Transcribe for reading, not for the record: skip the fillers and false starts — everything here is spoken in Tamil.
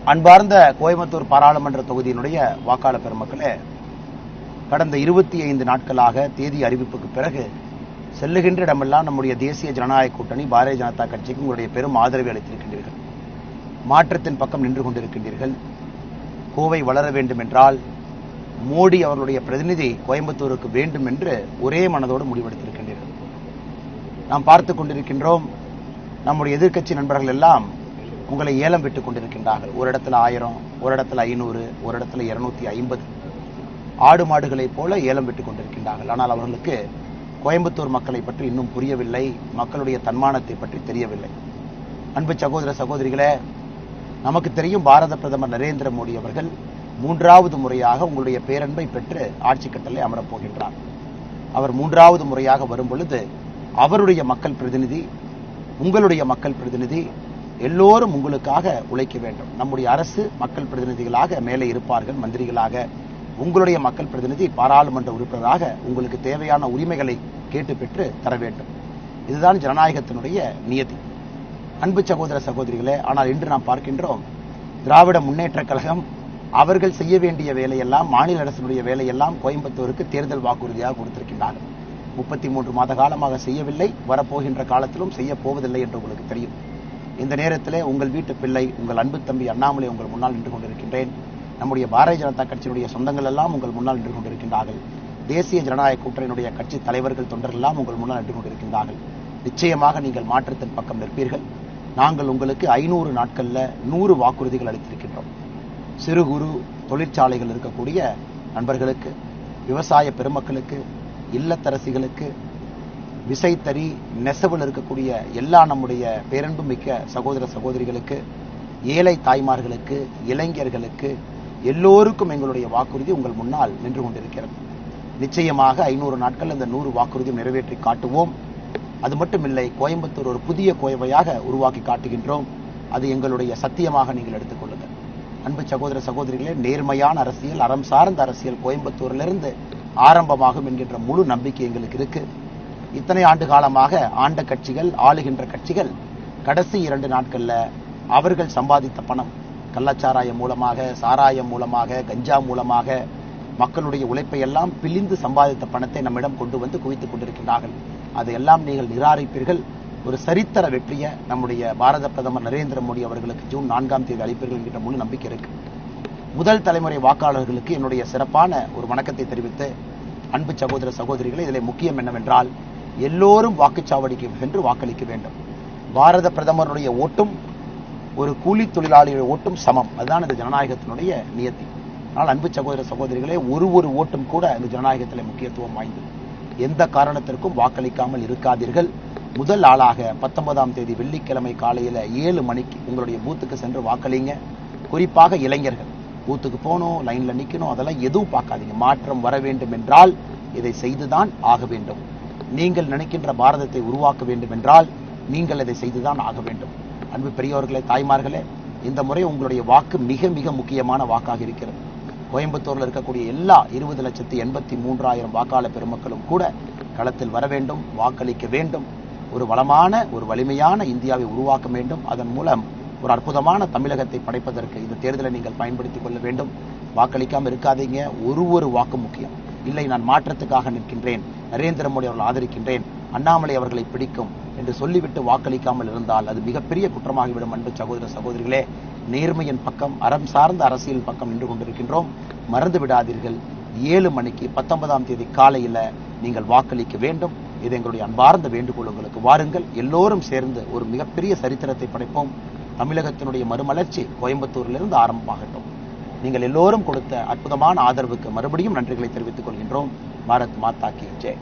அன்பார்ந்த கோயம்புத்தூர் பாராளுமன்ற தொகுதியினுடைய வாக்காளர் பெருமக்களே, கடந்த 25 நாட்களாக தேதி அறிவிப்புக்கு பிறகு செல்லுகின்ற இடமெல்லாம் நம்முடைய தேசிய ஜனநாயக கூட்டணி பாரதிய ஜனதா கட்சிக்கு உங்களுடைய பெரும் ஆதரவை அளித்திருக்கின்றீர்கள். மாற்றத்தின் பக்கம் நின்று கொண்டிருக்கின்றீர்கள். கோவை வளர வேண்டும் என்றால் மோடி அவர்களுடைய பிரதிநிதி கோயம்புத்தூருக்கு வேண்டும் என்று ஒரே மனதோடு முடிவெடுத்திருக்கின்றீர்கள். நாம் பார்த்துக் கொண்டிருக்கின்றோம். நம்முடைய எதிர்க்கட்சி நண்பர்கள் எல்லாம் உங்களை ஏலம் விட்டுக் கொண்டிருக்கின்றார்கள். ஒரு இடத்துல 1000, ஒரு இடத்துல 500, ஒரு இடத்துல 250 ஆடு மாடுகளை போல ஏலம் விட்டுக் கொண்டிருக்கின்றார்கள். ஆனால் அவர்களுக்கு கோயம்புத்தூர் மக்களை பற்றி இன்னும் புரியவில்லை, மக்களுடைய தன்மானத்தை பற்றி தெரியவில்லை. அன்பு சகோதர சகோதரிகளே, நமக்கு தெரியும் பாரத பிரதமர் நரேந்திர மோடி அவர்கள் 3வது முறையாக உங்களுடைய பேரன்பை பெற்று ஆட்சி கட்டளை அமரப்போகின்றார். அவர் 3வது முறையாக வரும் பொழுது அவருடைய மக்கள் பிரதிநிதி, உங்களுடைய மக்கள் பிரதிநிதி எல்லோரும் உங்களுக்காக உழைக்க வேண்டும். நம்முடைய அரசு மக்கள் பிரதிநிதிகளாக மேலே இருப்பார்கள், மந்திரிகளாக. உங்களுடைய மக்கள் பிரதிநிதி பாராளுமன்ற உறுப்பினராக உங்களுக்கு தேவையான உரிமைகளை கேட்டு பெற்று தர வேண்டும். இதுதான் ஜனநாயகத்தினுடைய நியதி. அன்பு சகோதர சகோதரிகளே, ஆனால் இன்று நாம் பார்க்கின்றோம், திராவிட முன்னேற்ற கழகம் அவர்கள் செய்ய வேண்டிய வேலையெல்லாம், மாநில அரசினுடைய வேலையெல்லாம் கோயம்புத்தூருக்கு தேர்தல் வாக்குறுதியாக கொடுத்திருக்கின்றார்கள். 33 மாத காலமாக செய்யவில்லை, வரப்போகின்ற காலத்திலும் செய்ய போவதில்லை என்று உங்களுக்கு தெரியும். இந்த நேரத்திலே உங்கள் வீட்டு பிள்ளை, உங்கள் அன்பு தம்பி அண்ணாமலை உங்கள் முன்னால் நின்று கொண்டிருக்கின்றேன். நம்முடைய பாரதிய ஜனதா கட்சியினுடைய சொந்தங்கள் எல்லாம் உங்கள் முன்னால் நின்று கொண்டிருக்கின்றார்கள். தேசிய ஜனநாயக கூட்டணியினுடைய கட்சி தலைவர்கள், தொண்டர்கள் எல்லாம் உங்கள் முன்னால் நின்று கொண்டிருக்கின்றார்கள். நிச்சயமாக நீங்கள் மாற்றத்தின் பக்கம் நிற்பீர்கள். நாங்கள் உங்களுக்கு 500 நாட்கள்ல 100 வாக்குறுதிகள் அளித்திருக்கின்றோம். சிறு குறு தொழிற்சாலைகள் இருக்கக்கூடிய நண்பர்களுக்கு, விவசாய பெருமக்களுக்கு, இல்லத்தரசிகளுக்கு, விசைத்தறி நெசவில் இருக்கக்கூடிய எல்லா நம்முடைய பேரன்பு மிக்க சகோதர சகோதரிகளுக்கு, ஏழை தாய்மார்களுக்கு, இளைஞர்களுக்கு எல்லோருக்கும் எங்களுடைய வாக்குறுதி உங்கள் முன்னால் நின்று கொண்டிருக்கிறது. நிச்சயமாக 500 நாட்கள் அந்த 100 வாக்குறுதியும் நிறைவேற்றி காட்டுவோம். அது மட்டுமில்லை, கோயம்புத்தூர் ஒரு புதிய கோவையாக உருவாக்கி காட்டுகின்றோம். அது எங்களுடைய சத்தியமாக நீங்கள் எடுத்துக் கொள்ளுங்கள். அன்பு சகோதர சகோதரிகளே, நேர்மையான அரசியல், அறம் சார்ந்த அரசியல் கோயம்புத்தூரிலிருந்து ஆரம்பமாகும் என்கின்ற முழு நம்பிக்கை எங்களுக்கு இருக்கு. இத்தனை ஆண்டு காலமாக ஆண்ட கட்சிகள், ஆளுகின்ற கட்சிகள் கடைசி 2 நாட்கள்ல அவர்கள் சம்பாதித்த பணம், கள்ளச்சாராயம் மூலமாக, சாராயம் மூலமாக, கஞ்சா மூலமாக மக்களுடைய உழைப்பை எல்லாம் பிழிந்து சம்பாதித்த பணத்தை நம்மிடம் கொண்டு வந்து குவித்துக் கொண்டிருக்கின்றார்கள். அதையெல்லாம் நீங்கள் நிராகரிப்பீர்கள். ஒரு சரித்திர வெற்றியை நம்முடைய பாரத பிரதமர் நரேந்திர மோடி அவர்களுக்கு ஜூன் 4ஆம் தேதி அளிப்பீர்கள் என்கின்ற முழு நம்பிக்கை இருக்கு. முதல் தலைமுறை வாக்காளர்களுக்கு என்னுடைய சிறப்பான ஒரு வணக்கத்தை தெரிவித்து, அன்பு சகோதர சகோதரிகளை, இதில் முக்கியம் என்னவென்றால், எல்லோரும் வாக்குச்சாவடிக்கு சென்று வாக்களிக்க வேண்டும். பாரத பிரதமருடைய ஓட்டும் ஒரு கூலி தொழிலாளியுடைய ஓட்டும் சமம். அதுதான் இந்த ஜனநாயகத்தினுடைய நியதி. ஆனால் அன்பு சகோதர சகோதரிகளே, ஒரு ஓட்டும் கூட இந்த ஜனநாயகத்திலே முக்கியத்துவம் வாய்ந்தது. எந்த காரணத்திற்கும் வாக்களிக்காமல் இருக்காதீர்கள். முதல் ஆளாக 19ஆம் தேதி வெள்ளிக்கிழமை காலையில 7 மணிக்கு உங்களுடைய பூத்துக்கு சென்று வாக்களிங்க. குறிப்பாக இளைஞர்கள் பூத்துக்கு போகணும், லைன்ல நிக்கணும், அதெல்லாம் எதுவும் பார்க்காதீங்க. மாற்றம் வர வேண்டும் என்றால் இதை செய்துதான் ஆக வேண்டும். நீங்கள் நினைக்கின்ற பாரதத்தை உருவாக்க வேண்டும் என்றால் நீங்கள் இதை செய்துதான் ஆக வேண்டும். அன்பு பெரியவர்களே, தாய்மார்களே, இந்த முறை உங்களுடைய வாக்கு மிக மிக முக்கியமான வாக்காக இருக்கிறது. கோயம்புத்தூர்ல இருக்கக்கூடிய எல்லா 20,83,000 வாக்காளர் பெருமக்களும் கூட களத்தில் வர வேண்டும், வாக்களிக்க வேண்டும். ஒரு வளமான, ஒரு வலிமையான இந்தியாவை உருவாக்க வேண்டும். அதன் மூலம் ஒரு அற்புதமான தமிழகத்தை படைப்பதற்கு இந்த தேர்தலை நீங்கள் பயன்படுத்திக் கொள்ள வேண்டும். வாக்களிக்காமல் இருக்காதீங்க. ஒரு வாக்கு முக்கியம். இல்லை, நான் மாற்றத்துக்காக நிற்கின்றேன், நரேந்திர மோடி அவர்கள் ஆதரிக்கின்றேன், அண்ணாமலை அவர்களை பிடிக்கும் என்று சொல்லிவிட்டு வாக்களிக்காமல் இருந்தால் அது மிகப்பெரிய குற்றமாகிவிடும். அன்பு சகோதர சகோதரிகளே, நேர்மையின் பக்கம், அறம் சார்ந்த அரசியல் பக்கம் நின்று கொண்டிருக்கின்றோம். மறந்து விடாதீர்கள். 7 மணிக்கு 19ஆம் தேதி காலையில நீங்கள் வாக்களிக்க வேண்டும். இது எங்களுடைய அன்பார்ந்த வேண்டுகோள். உங்களுக்கு வாருங்கள், எல்லோரும் சேர்ந்து ஒரு மிகப்பெரிய சரித்திரத்தை படைப்போம். தமிழகத்தினுடைய மறுமலர்ச்சி கோயம்புத்தூரிலிருந்து ஆரம்பமாகட்டும். நீங்கள் எல்லோரும் கொடுத்த அற்புதமான ஆதரவுக்கு மறுபடியும் நன்றிகளை தெரிவித்துக் கொள்கின்றோம். பாரத் மாதா கி ஜெய்.